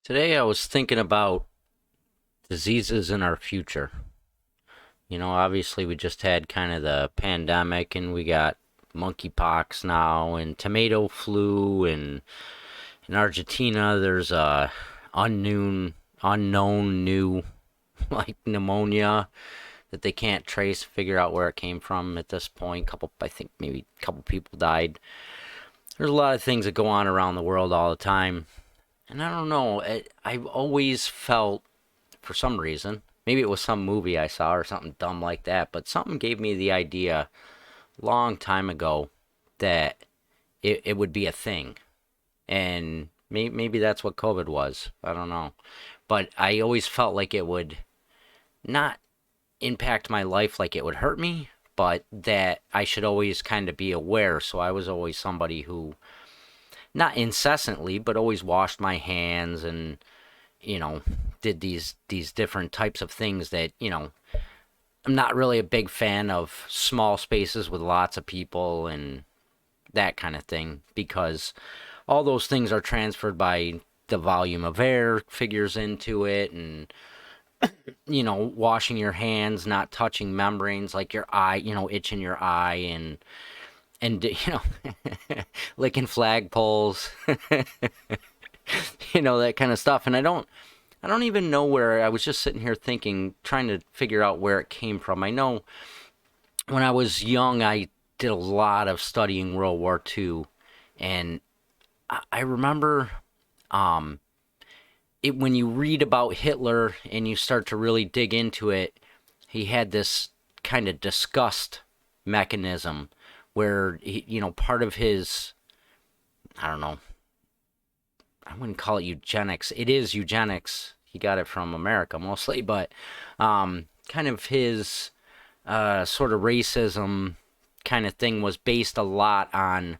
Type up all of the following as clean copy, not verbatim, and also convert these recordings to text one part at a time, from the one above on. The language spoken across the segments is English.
Today I was thinking about diseases in our future. Obviously we just had kind of the pandemic and we got monkeypox now and tomato flu and in Argentina there's a unknown new like pneumonia that they can't figure out where it came from at this point. I think maybe a couple people died. There's a lot of things that go on around the world all the time. And I don't know, I've always felt for some reason. Maybe it was some movie I saw or something dumb like that, but something gave me the idea long time ago that it would be a thing. And maybe that's what COVID was. I don't know. But I always felt like it would not impact my life like it would hurt me, but that I should always kind of be aware. So I was always somebody who, not incessantly, but always washed my hands and you know, did these different types of things that, I'm not really a big fan of small spaces with lots of people and that kind of thing because all those things are transferred by the volume of air figures into it and washing your hands, not touching membranes like your eye, itching your eye and licking flagpoles, that kind of stuff. And I don't even know where. I was just sitting here thinking, trying to figure out where it came from. I know when I was young, I did a lot of studying World War II, and I remember um, it when you read about Hitler and you start to really dig into it, he had this kind of disgust mechanism where part of his, I don't know, I wouldn't call it eugenics. It is eugenics. He got it from America mostly, but kind of his sort of racism kind of thing was based a lot on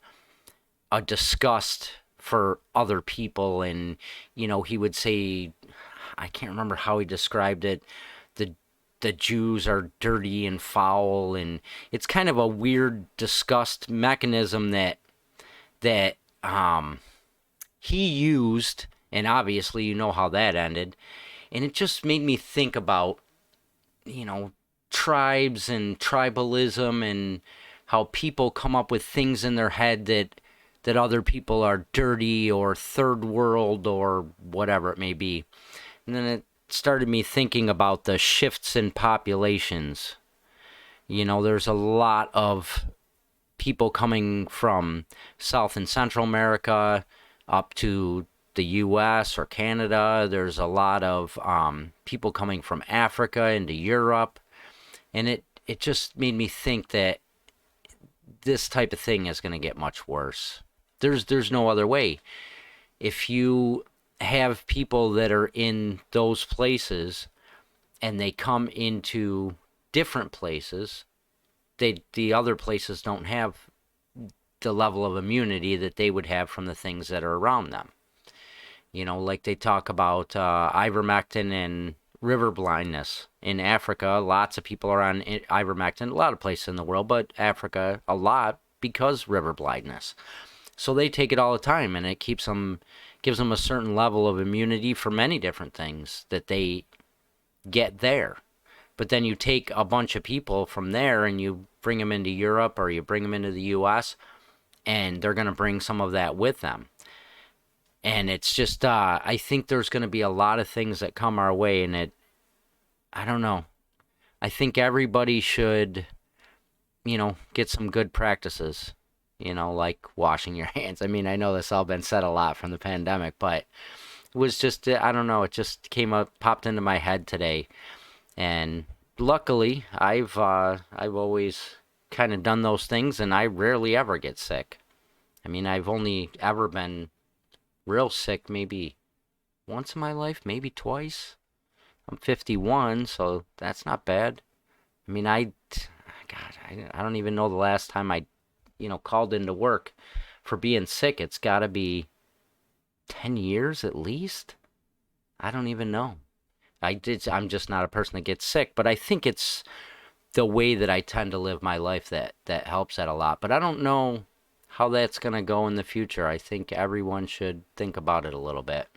a disgust for other people. And, he would say, I can't remember how he described it, the the Jews are dirty and foul, and it's kind of a weird disgust mechanism that he used, and obviously you know how that ended. And it just made me think about, you know, tribes and tribalism and how people come up with things in their head that other people are dirty or third world or whatever it may be. And then it started me thinking about the shifts in populations. There's a lot of people coming from South and Central America up to the US or Canada. There's a lot of people coming from Africa into Europe. And it just made me think that this type of thing is going to get much worse. There's no other way. If you have people that are in those places and they come into different places, the other places don't have the level of immunity that they would have from the things that are around them. Like they talk about ivermectin and river blindness in Africa. Lots of people are on ivermectin, a lot of places in the world, but Africa a lot because river blindness. So they take it all the time, and it gives them a certain level of immunity for many different things that they get there. But then you take a bunch of people from there and you bring them into Europe or you bring them into the US, and they're going to bring some of that with them. And it's just, I think there's going to be a lot of things that come our way, and I don't know. I think everybody should, get some good practices, like washing your hands. I mean, I know this all been said a lot from the pandemic, but it was just, I don't know, it just popped into my head today. And luckily, I've always kind of done those things, and I rarely ever get sick. I mean, I've only ever been real sick maybe once in my life, maybe twice. I'm 51, so that's not bad. I mean, God, I don't even know the last time I, called into work for being sick. It's got to be 10 years at least. I don't even know. I'm just not a person that gets sick, but I think it's the way that I tend to live my life that helps that a lot. But I don't know how that's going to go in the future. I think everyone should think about it a little bit.